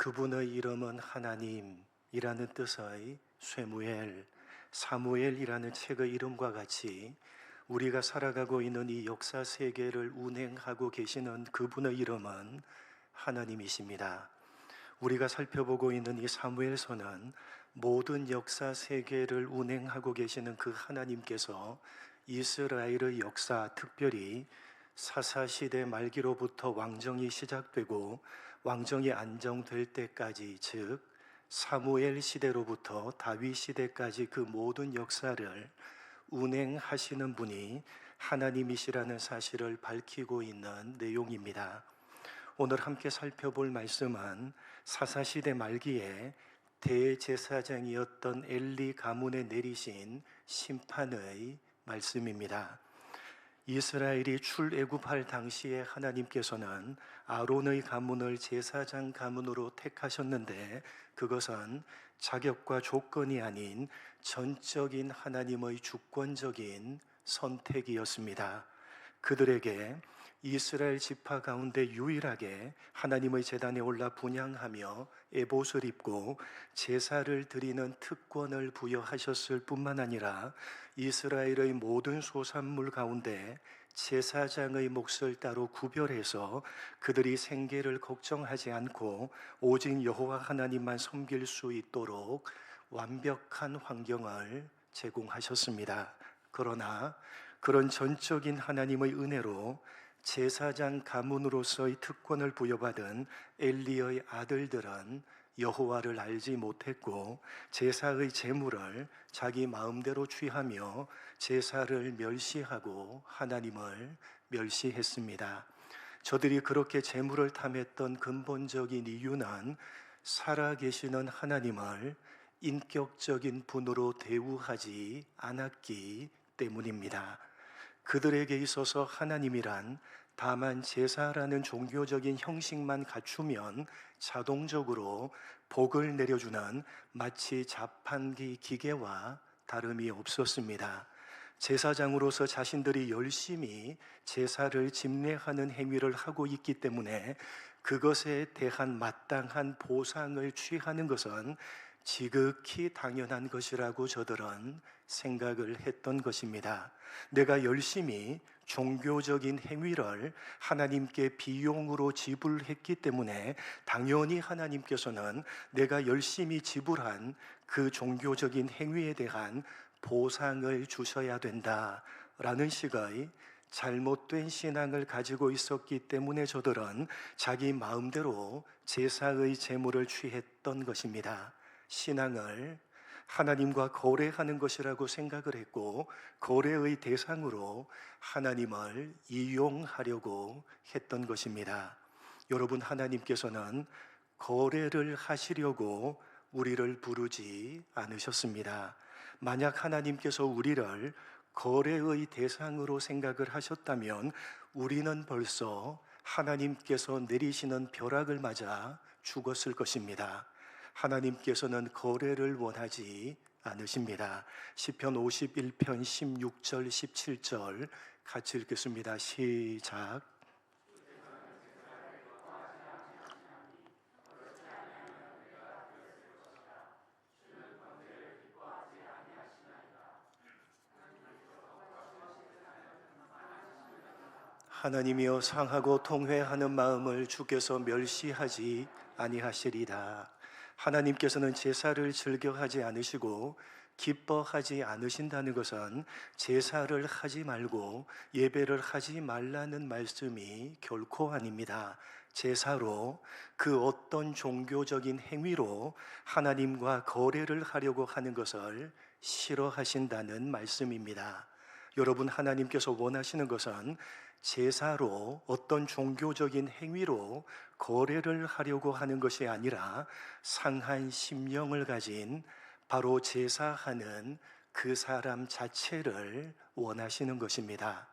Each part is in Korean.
그분의 이름은 하나님이라는 뜻의 쇠무엘, 사무엘이라는 책의 이름과 같이 우리가 살아가고 있는 이 역사 세계를 운행하고 계시는 그분의 이름은 하나님이십니다. 우리가 살펴보고 있는 이 사무엘서는 모든 역사 세계를 운행하고 계시는 그 하나님께서 이스라엘의 역사, 특별히 사사시대 말기로부터 왕정이 시작되고 왕정이 안정될 때까지, 즉 사무엘 시대로부터 다윗 시대까지 그 모든 역사를 운행하시는 분이 하나님이시라는 사실을 밝히고 있는 내용입니다. 오늘 함께 살펴볼 말씀은 사사시대 말기에 대제사장이었던 엘리 가문에 내리신 심판의 말씀입니다. 이스라엘이 출애굽할 당시에 하나님께서는 아론의 가문을 제사장 가문으로 택하셨는데 그것은 자격과 조건이 아닌 전적인 하나님의 주권적인 선택이었습니다. 그들에게 이스라엘 지파 가운데 유일하게 하나님의 제단에 올라 분향하며 에봇을 입고 제사를 드리는 특권을 부여하셨을 뿐만 아니라 이스라엘의 모든 소산물 가운데 제사장의 몫을 따로 구별해서 그들이 생계를 걱정하지 않고 오직 여호와 하나님만 섬길 수 있도록 완벽한 환경을 제공하셨습니다. 그러나 그런 전적인 하나님의 은혜로 제사장 가문으로서의 특권을 부여받은 엘리의 아들들은 여호와를 알지 못했고 제사의 제물을 자기 마음대로 취하며 제사를 멸시하고 하나님을 멸시했습니다. 저들이 그렇게 제물을 탐했던 근본적인 이유는 살아계시는 하나님을 인격적인 분으로 대우하지 않았기 때문입니다. 그들에게 있어서 하나님이란 다만 제사라는 종교적인 형식만 갖추면 자동적으로 복을 내려주는 마치 자판기 기계와 다름이 없었습니다. 제사장으로서 자신들이 열심히 제사를 집례하는 행위를 하고 있기 때문에 그것에 대한 마땅한 보상을 취하는 것은 지극히 당연한 것이라고 저들은 생각을 했던 것입니다. 내가 열심히 종교적인 행위를 하나님께 비용으로 지불했기 때문에 당연히 하나님께서는 내가 열심히 지불한 그 종교적인 행위에 대한 보상을 주셔야 된다라는 식의 잘못된 신앙을 가지고 있었기 때문에 저들은 자기 마음대로 제사의 제물을 취했던 것입니다. 신앙을 하나님과 거래하는 것이라고 생각을 했고 거래의 대상으로 하나님을 이용하려고 했던 것입니다. 여러분, 하나님께서는 거래를 하시려고 우리를 부르지 않으셨습니다. 만약 하나님께서 우리를 거래의 대상으로 생각을 하셨다면 우리는 벌써 하나님께서 내리시는 벼락을 맞아 죽었을 것입니다. 하나님께서는 거래를 원하지 않으십니다. 시편 51편 16절 17절 같이 읽겠습니다. 시작. 하나님이여, 상하고 통회하는 마음을 주께서 멸시하지 아니하시리다. 하나님께서는 제사를 즐겨하지 않으시고 기뻐하지 않으신다는 것은 제사를 하지 말고 예배를 하지 말라는 말씀이 결코 아닙니다. 제사로 그 어떤 종교적인 행위로 하나님과 거래를 하려고 하는 것을 싫어하신다는 말씀입니다. 여러분, 하나님께서 원하시는 것은 제사로 어떤 종교적인 행위로 거래를 하려고 하는 것이 아니라 상한 심령을 가진 바로 제사하는 그 사람 자체를 원하시는 것입니다.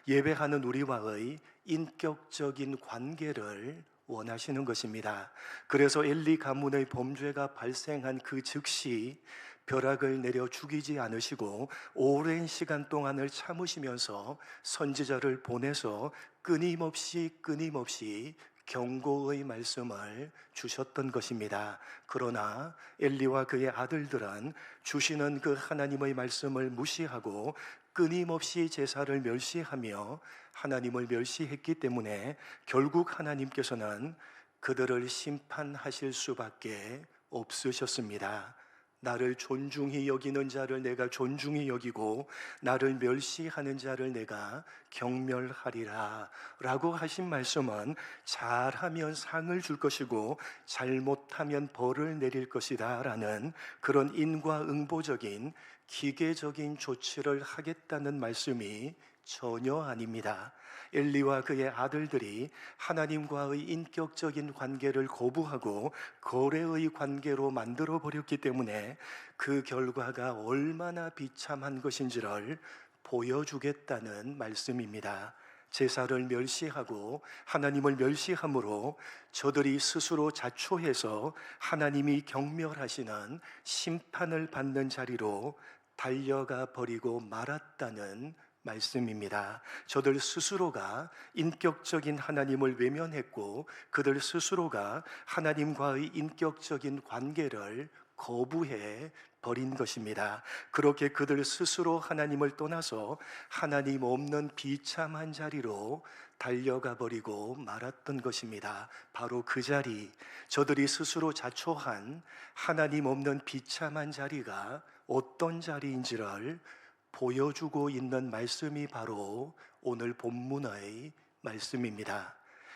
예배하는 우리와의 인격적인 관계를 원하시는 것입니다. 그래서 엘리 가문의 범죄가 발생한 그 즉시 벼락을 내려 죽이지 않으시고 오랜 시간 동안을 참으시면서 선지자를 보내서 끊임없이 경고의 말씀을 주셨던 것입니다. 그러나 엘리와 그의 아들들은 주시는 그 하나님의 말씀을 무시하고 끊임없이 제사를 멸시하며 하나님을 멸시했기 때문에 결국 하나님께서는 그들을 심판하실 수밖에 없으셨습니다. 나를 존중히 여기는 자를 내가 존중히 여기고 나를 멸시하는 자를 내가 경멸하리라 라고 하신 말씀은 잘하면 상을 줄 것이고 잘못하면 벌을 내릴 것이다 라는 그런 인과응보적인 기계적인 조치를 하겠다는 말씀이 전혀 아닙니다. 엘리와 그의 아들들이 하나님과의 인격적인 관계를 거부하고 거래의 관계로 만들어 버렸기 때문에 그 결과가 얼마나 비참한 것인지를 보여주겠다는 말씀입니다. 제사를 멸시하고 하나님을 멸시함으로 저들이 스스로 자초해서 하나님이 경멸하시는 심판을 받는 자리로 달려가 버리고 말았다는 말씀입니다. 저들 스스로가 인격적인 하나님을 외면했고 그들 스스로가 하나님과의 인격적인 관계를 거부해 버린 것입니다. 그렇게 그들 스스로 하나님을 떠나서 하나님 없는 비참한 자리로 달려가 버리고 말았던 것입니다. 바로 그 자리, 저들이 스스로 자초한 하나님 없는 비참한 자리가 어떤 자리인지를 보여주고 있는 말씀이 바로 오늘 본문의 말씀입니다.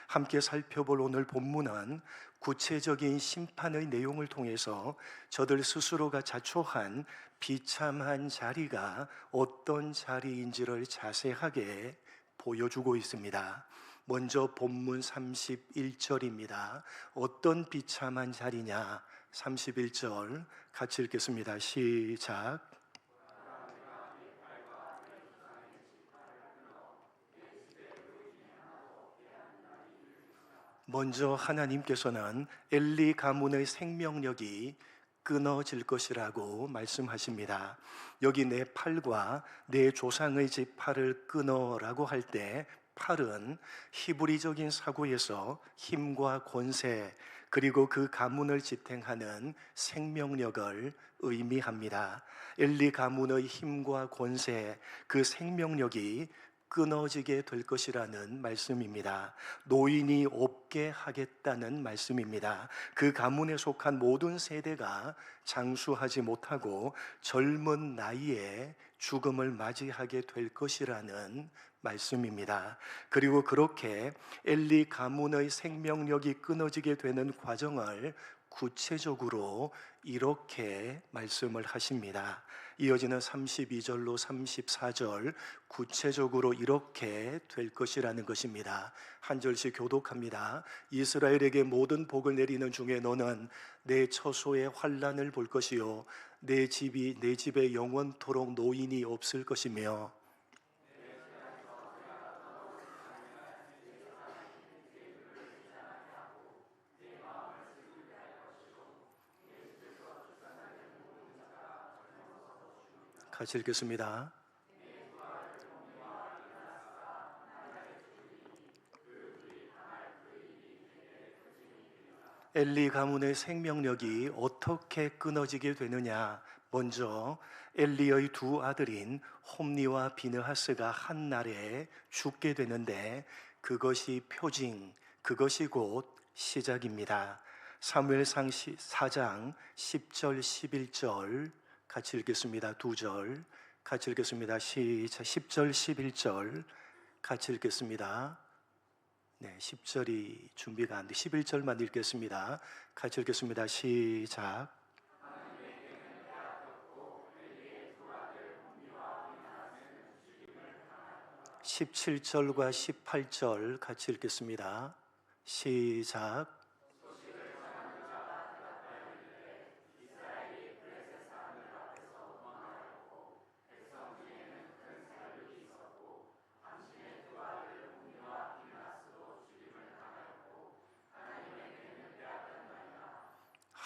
함께 살펴볼 오늘 본문은 구체적인 심판의 내용을 통해서 저들 스스로가 자초한 비참한 자리가 어떤 자리인지를 자세하게 보여주고 있습니다. 먼저 본문 31절입니다. 어떤 비참한 자리냐? 31절 같이 읽겠습니다. 시작. 먼저 하나님께서는 엘리 가문의 생명력이 끊어질 것이라고 말씀하십니다. 여기 내 팔과 내 조상의 집 팔을 끊어라고 할 때 팔은 히브리적인 사고에서 힘과 권세 그리고 그 가문을 지탱하는 생명력을 의미합니다. 엘리 가문의 힘과 권세, 그 생명력이 끊어지게 될 것이라는 말씀입니다. 노인이 없게 하겠다는 말씀입니다. 그 가문에 속한 모든 세대가 장수하지 못하고 젊은 나이에 죽음을 맞이하게 될 것이라는 말씀입니다. 그리고 그렇게 엘리 가문의 생명력이 끊어지게 되는 과정을 구체적으로 이렇게 말씀을 하십니다. 이어지는 32절로 34절 구체적으로 이렇게 될 것이라는 것입니다. 한 절씩 교독합니다. 이스라엘에게 모든 복을 내리는 중에 너는 내 처소의 환난을 볼 것이요 내 집에 영원토록 노인이 없을 것이며 같이 읽겠습니다. 엘리 가문의 생명력이 어떻게 끊어지게 되느냐? 먼저 엘리의 두 아들인 홈니와 비느하스가 한 날에 죽게 되는데 그것이 표징, 그것이 곧 시작입니다. 사무엘상 4장 10절 11절 같이 읽겠습니다. 두 절 같이 읽겠습니다. 시작. 10절 11절 같이 읽겠습니다. 네, 10절이 준비가 안 돼. 11절만 읽겠습니다. 같이 읽겠습니다. 시작. 17절과 18절 같이 읽겠습니다. 시작.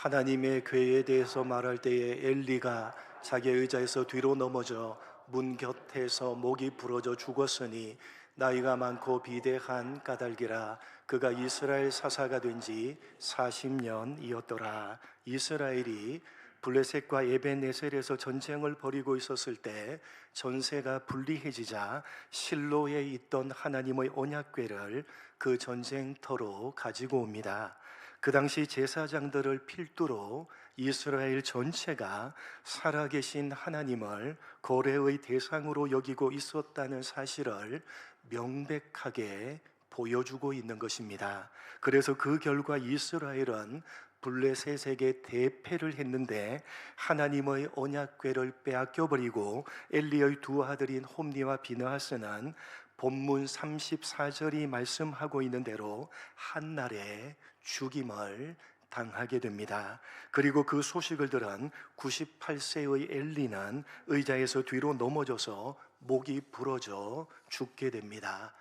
하나님의 궤에 대해서 말할 때에 엘리가 자기 의자에서 뒤로 넘어져 문 곁에서 목이 부러져 죽었으니 나이가 많고 비대한 까닭이라 그가 이스라엘 사사가 된 지 40년이었더라. 이스라엘이 블레셋과 에벤에셀에서 전쟁을 벌이고 있었을 때 전세가 불리해지자 실로에 있던 하나님의 언약궤를 그 전쟁터로 가지고 옵니다. 그 당시 제사장들을 필두로 이스라엘 전체가 살아계신 하나님을 거래의 대상으로 여기고 있었다는 사실을 명백하게 보여주고 있는 것입니다. 그래서 그 결과 이스라엘은 블레셋에게 대패를 했는데 하나님의 언약궤를 빼앗겨 버리고 엘리의 두 아들인 홈니와 비느하스는 본문 34절이 말씀하고 있는 대로 한날에 죽임을 당하게 됩니다. 그리고 그 소식을 들은 98세의 엘리는 의자에서 뒤로 넘어져서 목이 부러져 죽게 됩니다.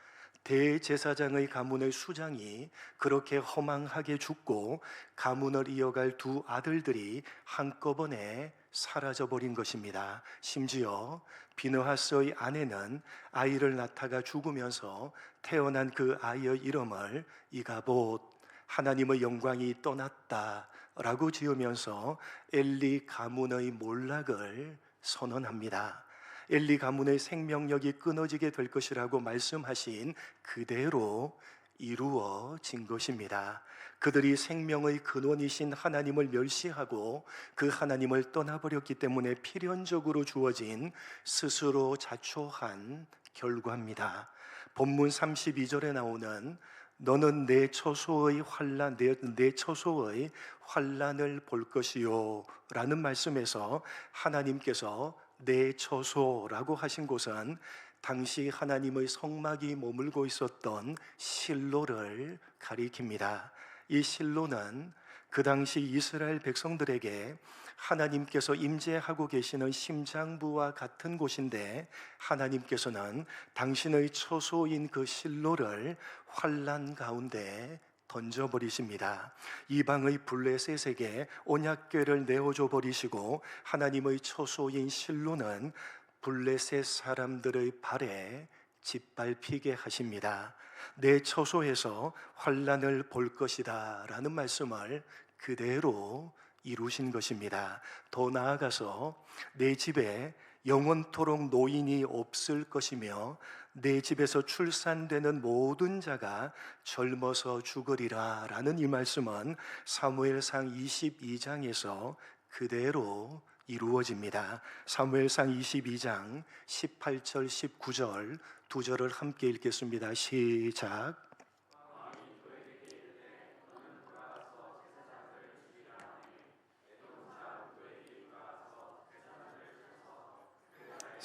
대제사장의 가문의 수장이 그렇게 허망하게 죽고 가문을 이어갈 두 아들들이 한꺼번에 사라져버린 것입니다. 심지어 비느하스의 아내는 아이를 낳다가 죽으면서 태어난 그 아이의 이름을 이가봇, 하나님의 영광이 떠났다 라고 지으면서 엘리 가문의 몰락을 선언합니다. 엘리 가문의 생명력이 끊어지게 될 것이라고 말씀하신 그대로 이루어진 것입니다. 그들이 생명의 근원이신 하나님을 멸시하고 그 하나님을 떠나버렸기 때문에 필연적으로 주어진 스스로 자초한 결과입니다. 본문 32절에 나오는 너는 내 처소의 환난을 볼 것이요 라는 말씀에서 하나님께서 내 처소라고 하신 곳은 당시 하나님의 성막이 머물고 있었던 실로를 가리킵니다. 이 실로는 그 당시 이스라엘 백성들에게 하나님께서 임재하고 계시는 심장부와 같은 곳인데 하나님께서는 당신의 처소인 그 실로를 환난 가운데 던져버리십니다. 이방의 블레셋에게 언약궤를 내어줘 버리시고 하나님의 처소인 실로는 블레셋 사람들의 발에 짓밟히게 하십니다. 내 처소에서 환난을 볼 것이다 라는 말씀을 그대로 이루신 것입니다. 더 나아가서 내 집에 영원토록 노인이 없을 것이며 내 집에서 출산되는 모든 자가 젊어서 죽으리라 라는 이 말씀은 사무엘상 22장에서 그대로 이루어집니다. 사무엘상 22장 18절 19절 두 절을 함께 읽겠습니다. 시작.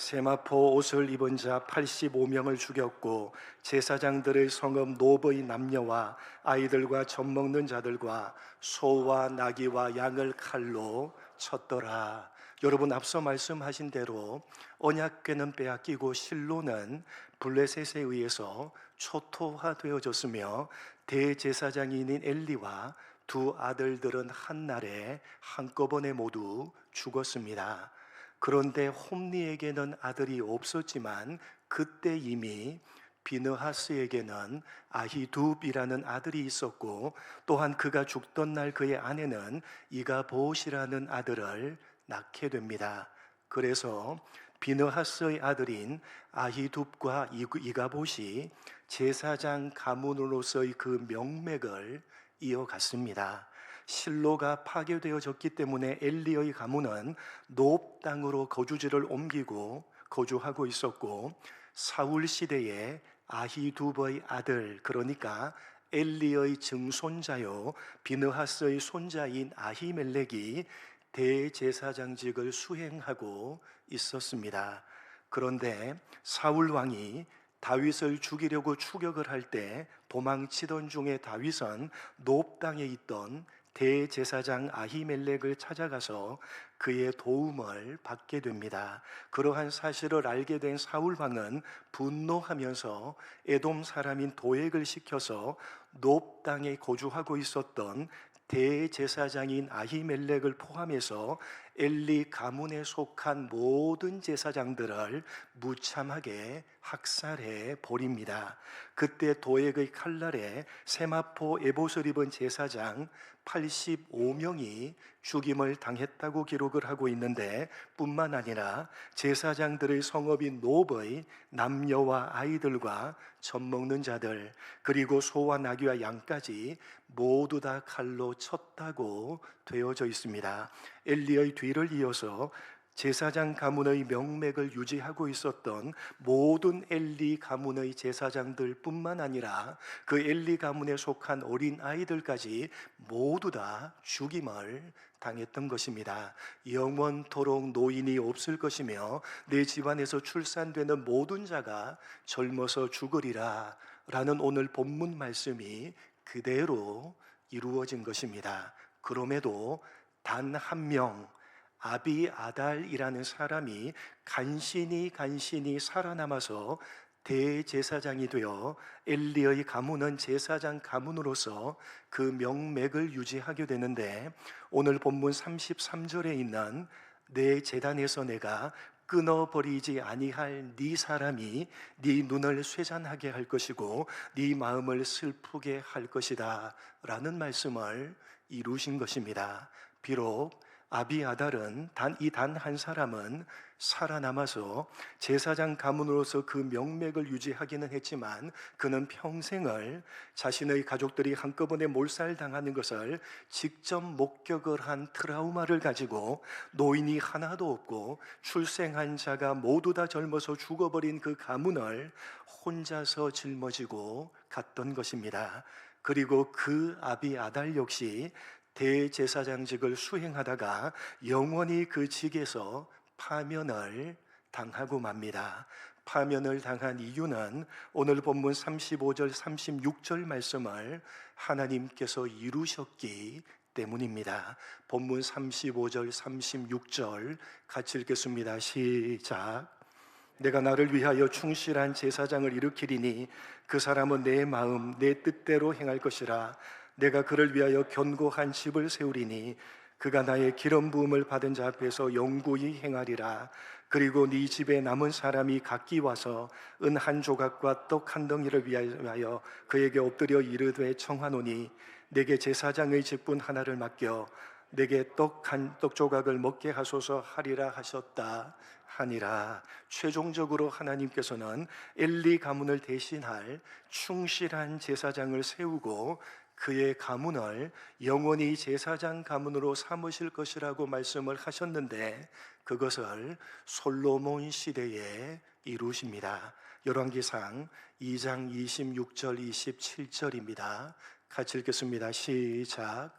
세마포 옷을 입은 자 85명을 죽였고 제사장들의 성읍 노브의 남녀와 아이들과 젖먹는 자들과 소와 나귀와 양을 칼로 쳤더라. 여러분, 앞서 말씀하신 대로 언약궤는 빼앗기고 실로는 블레셋에 의해서 초토화되어졌으며 대제사장인 엘리와 두 아들들은 한날에 한꺼번에 모두 죽었습니다. 그런데 홈니에게는 아들이 없었지만 그때 이미 비느하스에게는 아히둡이라는 아들이 있었고 또한 그가 죽던 날 그의 아내는 이가봇이라는 아들을 낳게 됩니다. 그래서 비느하스의 아들인 아히둡과 이가봇이 제사장 가문으로서의 그 명맥을 이어갔습니다. 실로가 파괴되어졌기 때문에 엘리의 가문은 노브 땅으로 거주지를 옮기고 거주하고 있었고 사울 시대에 아히두브의 아들, 그러니까 엘리의 증손자요 비느하스의 손자인 아히멜렉이 대제사장직을 수행하고 있었습니다. 그런데 사울 왕이 다윗을 죽이려고 추격을 할 때 도망치던 중에 다윗은 노브 땅에 있던 대제사장 아히멜렉을 찾아가서 그의 도움을 받게 됩니다. 그러한 사실을 알게 된 사울 왕은 분노하면서 에돔 사람인 도액을 시켜서 노브 땅에 거주하고 있었던 대제사장인 아히멜렉을 포함해서 엘리 가문에 속한 모든 제사장들을 무참하게 학살해 버립니다. 그때 도액의 칼날에 세마포 에봇을 입은 제사장 85명이 죽임을 당했다고 기록을 하고 있는데, 뿐만 아니라 제사장들의 성읍인 노브의 남녀와 아이들과 젖 먹는 자들, 그리고 소와 나귀와 양까지 모두 다 칼로 쳤다고 되어져 있습니다. 엘리의 뒤를 이어서 제사장 가문의 명맥을 유지하고 있었던 모든 엘리 가문의 제사장들 뿐만 아니라 그 엘리 가문에 속한 어린 아이들까지 모두 다 죽임을 당했던 것입니다. 영원토록 노인이 없을 것이며 내 집안에서 출산되는 모든 자가 젊어서 죽으리라 라는 오늘 본문 말씀이 그대로 이루어진 것입니다. 그럼에도 단 한 명, 아비아달이라는 사람이 간신히 살아남아서 대제사장이 되어 엘리의 가문은 제사장 가문으로서 그 명맥을 유지하게 되는데, 오늘 본문 33절에 있는 내 제단에서 내가 끊어버리지 아니할 네 사람이 네 눈을 쇠잔하게 할 것이고 네 마음을 슬프게 할 것이다 라는 말씀을 이루신 것입니다. 비록 아비아달은 단 한 사람은 살아남아서 제사장 가문으로서 그 명맥을 유지하기는 했지만, 그는 평생을 자신의 가족들이 한꺼번에 몰살당하는 것을 직접 목격을 한 트라우마를 가지고 노인이 하나도 없고 출생한 자가 모두 다 젊어서 죽어버린 그 가문을 혼자서 짊어지고 갔던 것입니다. 그리고 그 아비아달 역시 대제사장직을 수행하다가 영원히 그 직에서 파면을 당하고 맙니다. 파면을 당한 이유는 오늘 본문 35절 36절 말씀을 하나님께서 이루셨기 때문입니다. 본문 35절 36절 같이 읽겠습니다. 시작. 내가 나를 위하여 충실한 제사장을 일으키리니 그 사람은 내 마음 내 뜻대로 행할 것이라. 내가 그를 위하여 견고한 집을 세우리니 그가 나의 기름 부음을 받은 자 앞에서 영구히 행하리라. 그리고 네 집에 남은 사람이 각기 와서 은 한 조각과 떡 한 덩이를 위하여 그에게 엎드려 이르되 청하노니 내게 제사장의 직분 하나를 맡겨 내게 떡 조각을 먹게 하소서 하리라 하셨다 하니라. 최종적으로 하나님께서는 엘리 가문을 대신할 충실한 제사장을 세우고 그의 가문을 영원히 제사장 가문으로 삼으실 것이라고 말씀을 하셨는데, 그것을 솔로몬 시대에 이루십니다. 열왕기상 2장 26절 27절입니다. 같이 읽겠습니다. 시작.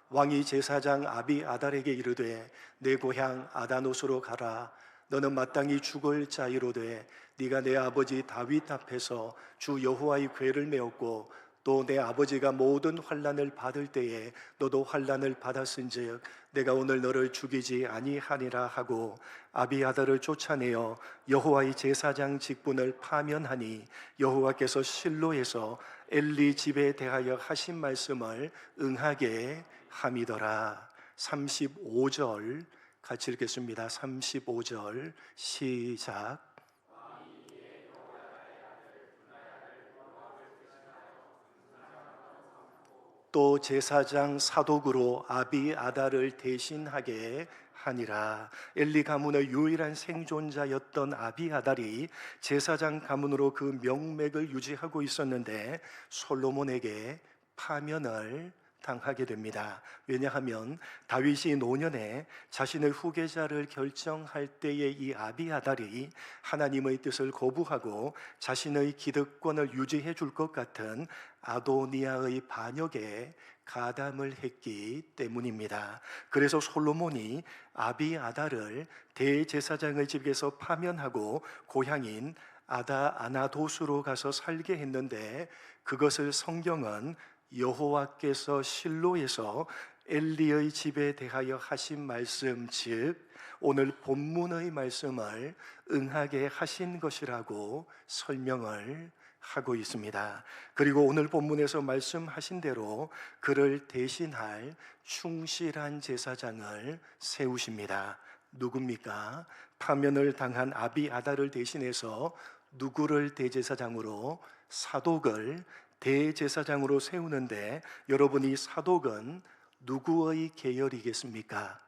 왕이 제사장 아비아달에게 이르되 내 고향 아다노스로 가라. 너는 마땅히 죽을 자이로되 네가 내 아버지 다윗 앞에서 주 여호와의 궤를 메었고 또 내 아버지가 모든 환난을 받을 때에 너도 환난을 받았은즉 내가 오늘 너를 죽이지 아니하니라 하고 아비아달을 쫓아내어 여호와의 제사장 직분을 파면하니 여호와께서 실로에서 엘리 집에 대하여 하신 말씀을 응하게 함이더라. 35절 같이 읽겠습니다. 35절 시작. 또 제사장 사독으로 아비아달을 대신하게 하니라. 엘리 가문의 유일한 생존자였던 아비아달이 제사장 가문으로 그 명맥을 유지하고 있었는데 솔로몬에게 파면을 당하게 됩니다. 왜냐하면 다윗이 노년에 자신의 후계자를 결정할 때에 이 아비아달이 하나님의 뜻을 거부하고 자신의 기득권을 유지해 줄 것 같은 아도니아의 반역에 가담을 했기 때문입니다. 그래서 솔로몬이 아비아달을 대제사장의 집에서 파면하고 고향인 아나도스로 가서 살게 했는데, 그것을 성경은 여호와께서 실로에서 엘리의 집에 대하여 하신 말씀, 즉 오늘 본문의 말씀을 응하게 하신 것이라고 설명을 하고 있습니다. 그리고 오늘 본문에서 말씀하신 대로 그를 대신할 충실한 제사장을 세우십니다. 누굽니까? 파면을 당한 아비아달을 대신해서 누구를 대제사장으로? 사독을 대제사장으로 세우는데, 여러분, 이 사독은 누구의 계열이겠습니까?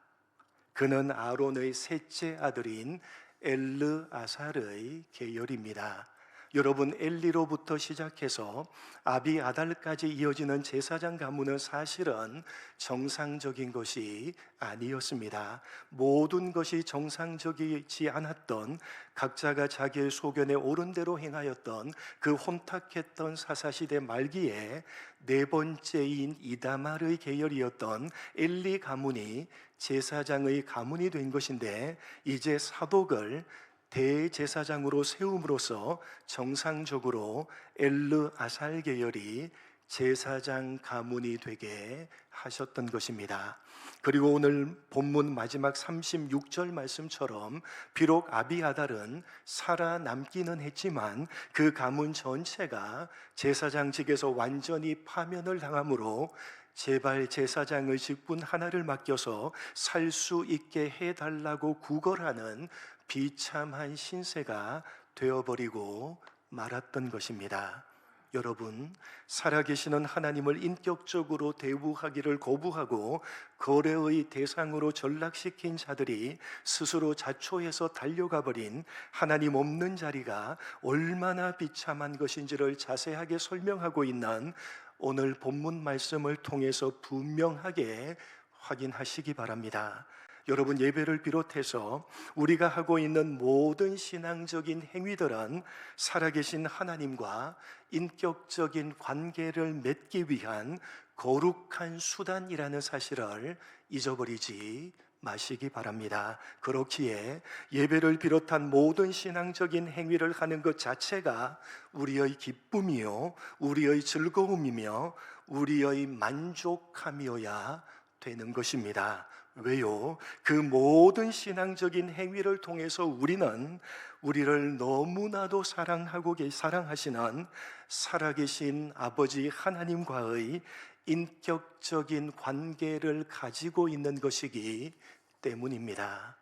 그는 아론의 셋째 아들인 엘르아살의 계열입니다. 여러분, 엘리로부터 시작해서 아비아달까지 이어지는 제사장 가문은 사실은 정상적인 것이 아니었습니다. 모든 것이 정상적이지 않았던, 각자가 자기의 소견에 옳은 대로 행하였던 그 혼탁했던 사사시대 말기에 네 번째인 이다말의 계열이었던 엘리 가문이 제사장의 가문이 된 것인데, 이제 사독을 대제사장으로 세움으로써 정상적으로 엘르아살 계열이 제사장 가문이 되게 하셨던 것입니다. 그리고 오늘 본문 마지막 36절 말씀처럼 비록 아비아달은 살아남기는 했지만 그 가문 전체가 제사장직에서 완전히 파면을 당함으로 제발 제사장의 직분 하나를 맡겨서 살 수 있게 해달라고 구걸하는 비참한 신세가 되어버리고 말았던 것입니다. 여러분, 살아계시는 하나님을 인격적으로 대우하기를 거부하고 거래의 대상으로 전락시킨 자들이 스스로 자초해서 달려가 버린 하나님 없는 자리가 얼마나 비참한 것인지를 자세하게 설명하고 있는 오늘 본문 말씀을 통해서 분명하게 확인하시기 바랍니다. 여러분, 예배를 비롯해서 우리가 하고 있는 모든 신앙적인 행위들은 살아계신 하나님과 인격적인 관계를 맺기 위한 거룩한 수단이라는 사실을 잊어버리지 마시기 바랍니다. 그렇기에 예배를 비롯한 모든 신앙적인 행위를 하는 것 자체가 우리의 기쁨이요, 우리의 즐거움이며 우리의 만족함이어야 되는 것입니다. 왜요? 그 모든 신앙적인 행위를 통해서 우리는 우리를 너무나도 사랑하시는 살아계신 아버지 하나님과의 인격적인 관계를 가지고 있는 것이기 때문입니다.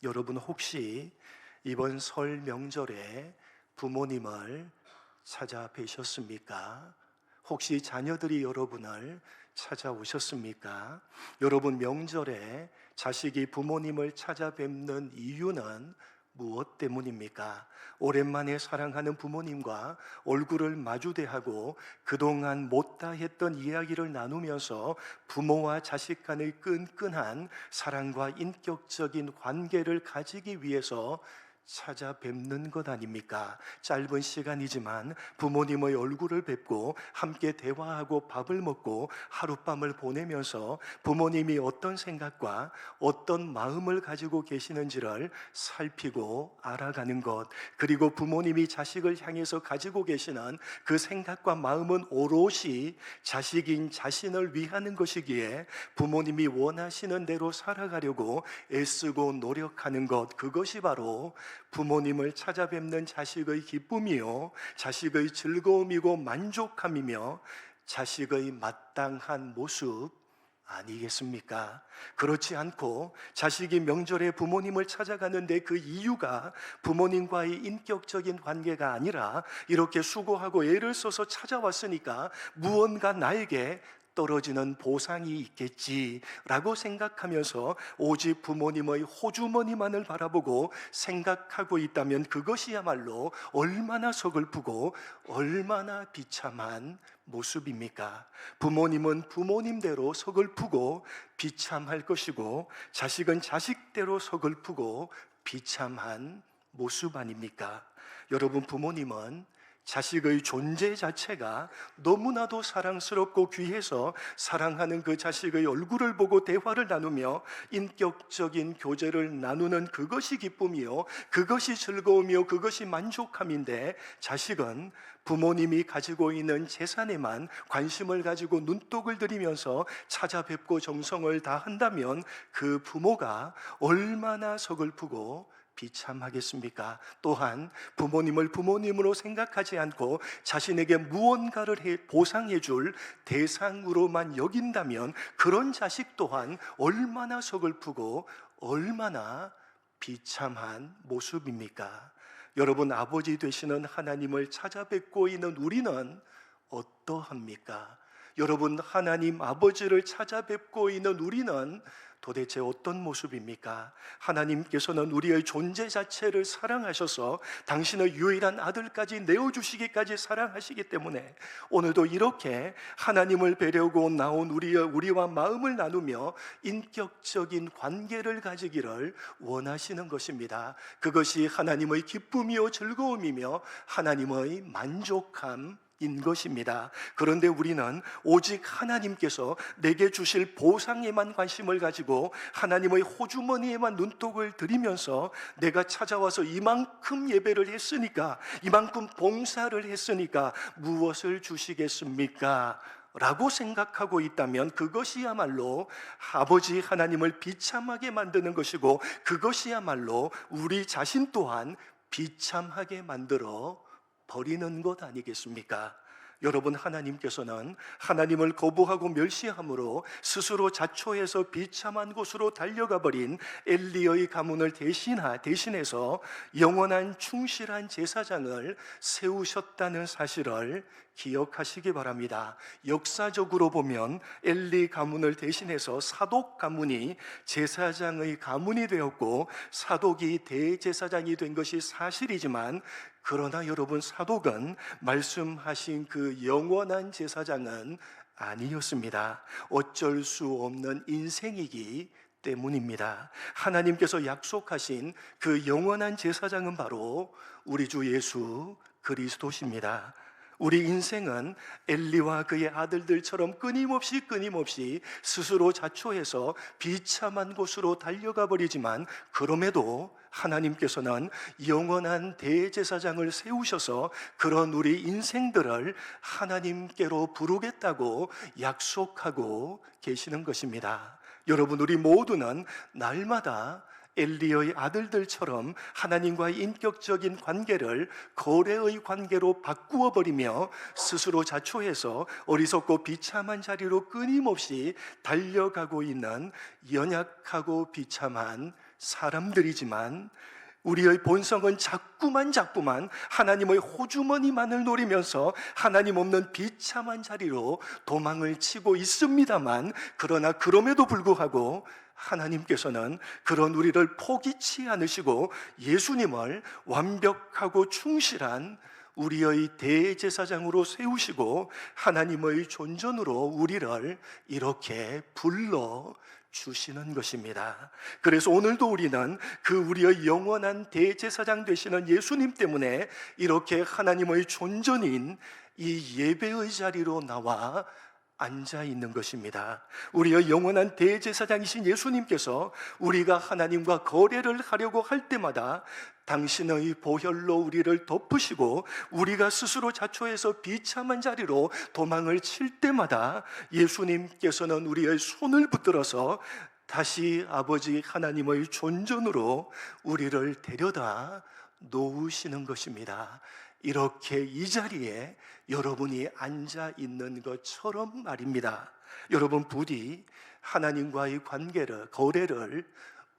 여러분, 혹시 이번 설 명절에 부모님을 찾아뵈셨습니까? 혹시 자녀들이 여러분을 찾아오셨습니까? 여러분, 명절에 자식이 부모님을 찾아뵙는 이유는 무엇 때문입니까? 오랜만에 사랑하는 부모님과 얼굴을 마주대하고 그동안 못다 했던 이야기를 나누면서 부모와 자식 간의 끈끈한 사랑과 인격적인 관계를 가지기 위해서 찾아뵙는 것 아닙니까? 짧은 시간이지만 부모님의 얼굴을 뵙고 함께 대화하고 밥을 먹고 하룻밤을 보내면서 부모님이 어떤 생각과 어떤 마음을 가지고 계시는지를 살피고 알아가는 것, 그리고 부모님이 자식을 향해서 가지고 계시는 그 생각과 마음은 오롯이 자식인 자신을 위하는 것이기에 부모님이 원하시는 대로 살아가려고 애쓰고 노력하는 것, 그것이 바로 부모님을 찾아뵙는 자식의 기쁨이요, 자식의 즐거움이고 만족함이며 자식의 마땅한 모습 아니겠습니까? 그렇지 않고 자식이 명절에 부모님을 찾아가는데 그 이유가 부모님과의 인격적인 관계가 아니라 이렇게 수고하고 애를 써서 찾아왔으니까 무언가 나에게 떨어지는 보상이 있겠지라고 생각하면서 오직 부모님의 호주머니만을 바라보고 생각하고 있다면 그것이야말로 얼마나 서글프고 얼마나 비참한 모습입니까? 부모님은 부모님대로 서글프고 비참할 것이고 자식은 자식대로 서글프고 비참한 모습 아닙니까? 여러분, 부모님은 자식의 존재 자체가 너무나도 사랑스럽고 귀해서 사랑하는 그 자식의 얼굴을 보고 대화를 나누며 인격적인 교제를 나누는 그것이 기쁨이요, 그것이 즐거움이요, 그것이 만족함인데, 자식은 부모님이 가지고 있는 재산에만 관심을 가지고 눈독을 들이면서 찾아뵙고 정성을 다한다면 그 부모가 얼마나 서글프고 비참하겠습니까? 또한 부모님을 부모님으로 생각하지 않고 자신에게 무언가를 보상해 줄 대상으로만 여긴다면 그런 자식 또한 얼마나 서글프고 얼마나 비참한 모습입니까? 여러분, 아버지 되시는 하나님을 찾아뵙고 있는 우리는 어떠합니까? 여러분, 하나님 아버지를 찾아뵙고 있는 우리는 도대체 어떤 모습입니까? 하나님께서는 우리의 존재 자체를 사랑하셔서 당신의 유일한 아들까지 내어주시기까지 사랑하시기 때문에 오늘도 이렇게 하나님을 뵈려고 나온 우리와 마음을 나누며 인격적인 관계를 가지기를 원하시는 것입니다. 그것이 하나님의 기쁨이요 즐거움이며 하나님의 만족함 인 것입니다. 그런데 우리는 오직 하나님께서 내게 주실 보상에만 관심을 가지고 하나님의 호주머니에만 눈독을 들이면서 내가 찾아와서 이만큼 예배를 했으니까, 이만큼 봉사를 했으니까 무엇을 주시겠습니까? 라고 생각하고 있다면 그것이야말로 아버지 하나님을 비참하게 만드는 것이고, 그것이야말로 우리 자신 또한 비참하게 만들어 버리는 것 아니겠습니까? 여러분, 하나님께서는 하나님을 거부하고 멸시함으로 스스로 자초해서 비참한 곳으로 달려가 버린 엘리의 가문을 대신해서 영원한 충실한 제사장을 세우셨다는 사실을 기억하시기 바랍니다. 역사적으로 보면 엘리 가문을 대신해서 사독 가문이 제사장의 가문이 되었고 사독이 대제사장이 된 것이 사실이지만, 그러나 여러분, 사독은 말씀하신 그 영원한 제사장은 아니었습니다. 어쩔 수 없는 인생이기 때문입니다. 하나님께서 약속하신 그 영원한 제사장은 바로 우리 주 예수 그리스도십니다. 우리 인생은 엘리와 그의 아들들처럼 끊임없이 스스로 자초해서 비참한 곳으로 달려가 버리지만, 그럼에도 하나님께서는 영원한 대제사장을 세우셔서 그런 우리 인생들을 하나님께로 부르겠다고 약속하고 계시는 것입니다. 여러분, 우리 모두는 날마다 엘리의 아들들처럼 하나님과의 인격적인 관계를 거래의 관계로 바꾸어 버리며 스스로 자초해서 어리석고 비참한 자리로 끊임없이 달려가고 있는 연약하고 비참한 사람들이지만, 우리의 본성은 자꾸만 하나님의 호주머니만을 노리면서 하나님 없는 비참한 자리로 도망을 치고 있습니다만, 그러나 그럼에도 불구하고 하나님께서는 그런 우리를 포기치 않으시고 예수님을 완벽하고 충실한 우리의 대제사장으로 세우시고 하나님의 존전으로 우리를 이렇게 불러 주시는 것입니다. 그래서 오늘도 우리는 그 우리의 영원한 대제사장 되시는 예수님 때문에 이렇게 하나님의 존전인 이 예배의 자리로 나와 앉아 있는 것입니다. 우리의 영원한 대제사장이신 예수님께서 우리가 하나님과 거래를 하려고 할 때마다 당신의 보혈로 우리를 덮으시고 우리가 스스로 자초해서 비참한 자리로 도망을 칠 때마다 예수님께서는 우리의 손을 붙들어서 다시 아버지 하나님의 존전으로 우리를 데려다 놓으시는 것입니다. 이렇게 이 자리에 여러분이 앉아 있는 것처럼 말입니다. 여러분, 부디 하나님과의 거래를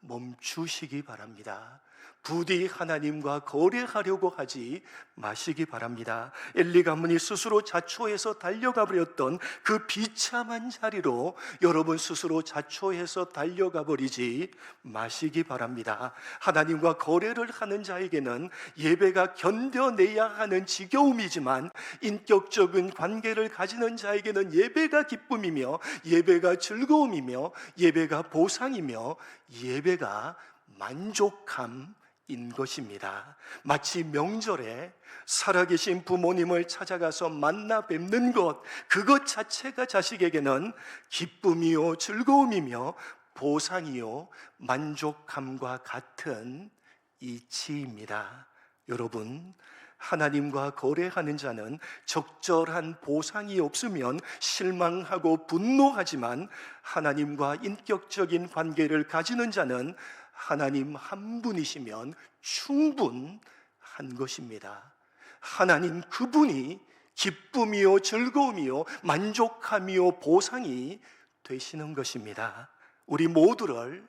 멈추시기 바랍니다. 부디 하나님과 거래하려고 하지 마시기 바랍니다. 엘리 가문이 스스로 자초해서 달려가 버렸던 그 비참한 자리로 여러분 스스로 자초해서 달려가 버리지 마시기 바랍니다. 하나님과 거래를 하는 자에게는 예배가 견뎌내야 하는 지겨움이지만, 인격적인 관계를 가지는 자에게는 예배가 기쁨이며 예배가 즐거움이며 예배가 보상이며 예배가 만족함 인 것입니다. 마치 명절에 살아계신 부모님을 찾아가서 만나 뵙는 것, 그것 자체가 자식에게는 기쁨이요 즐거움이며 보상이요 만족함과 같은 이치입니다. 여러분, 하나님과 거래하는 자는 적절한 보상이 없으면 실망하고 분노하지만, 하나님과 인격적인 관계를 가지는 자는 하나님 한 분이시면 충분한 것입니다. 하나님 그분이 기쁨이요 즐거움이요 만족함이요 보상이 되시는 것입니다. 우리 모두를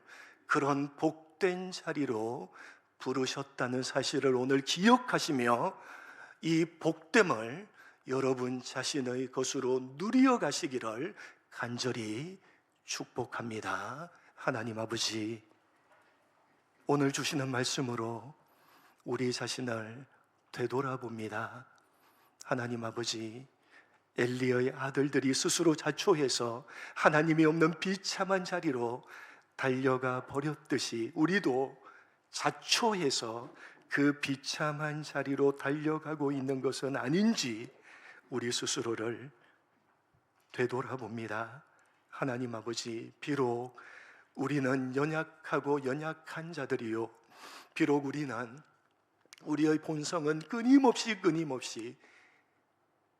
그런 복된 자리로 부르셨다는 사실을 오늘 기억하시며 이 복됨을 여러분 자신의 것으로 누려 가시기를 간절히 축복합니다. 하나님 아버지, 오늘 주시는 말씀으로 우리 자신을 되돌아봅니다. 하나님 아버지, 엘리의 아들들이 스스로 자초해서 하나님이 없는 비참한 자리로 달려가 버렸듯이 우리도 자초해서 그 비참한 자리로 달려가고 있는 것은 아닌지 우리 스스로를 되돌아봅니다. 하나님 아버지, 비록 우리는 연약하고 연약한 자들이요, 비록 우리의 본성은 끊임없이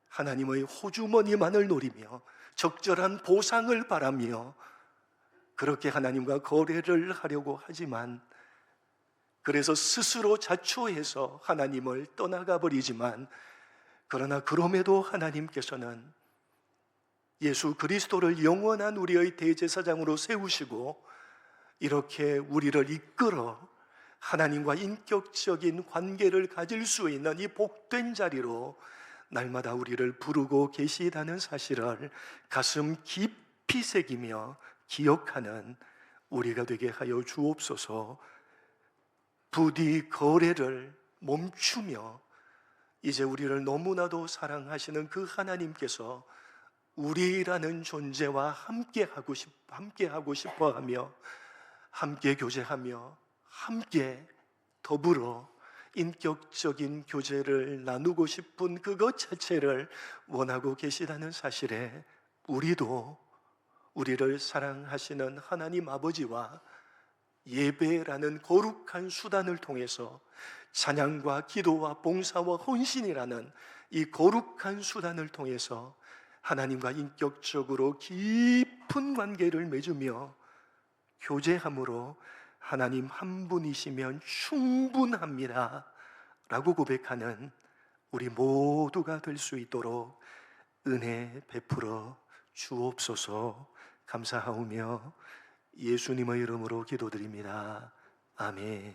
하나님의 호주머니만을 노리며 적절한 보상을 바라며 그렇게 하나님과 거래를 하려고 하지만, 그래서 스스로 자초해서 하나님을 떠나가 버리지만, 그러나 그럼에도 하나님께서는 예수 그리스도를 영원한 우리의 대제사장으로 세우시고 이렇게 우리를 이끌어 하나님과 인격적인 관계를 가질 수 있는 이 복된 자리로 날마다 우리를 부르고 계시다는 사실을 가슴 깊이 새기며 기억하는 우리가 되게 하여 주옵소서. 부디 거래를 멈추며 이제 우리를 너무나도 사랑하시는 그 하나님께서 우리라는 존재와 함께하고 싶어하며 함께 교제하며 함께 더불어 인격적인 교제를 나누고 싶은 그것 자체를 원하고 계시다는 사실에 우리도 우리를 사랑하시는 하나님 아버지와 예배라는 거룩한 수단을 통해서 찬양과 기도와 봉사와 헌신이라는 이 거룩한 수단을 통해서 하나님과 인격적으로 깊은 관계를 맺으며 교제함으로 하나님 한 분이시면 충분합니다 라고 고백하는 우리 모두가 될 수 있도록 은혜 베풀어 주옵소서. 감사하오며 예수님의 이름으로 기도드립니다. 아멘.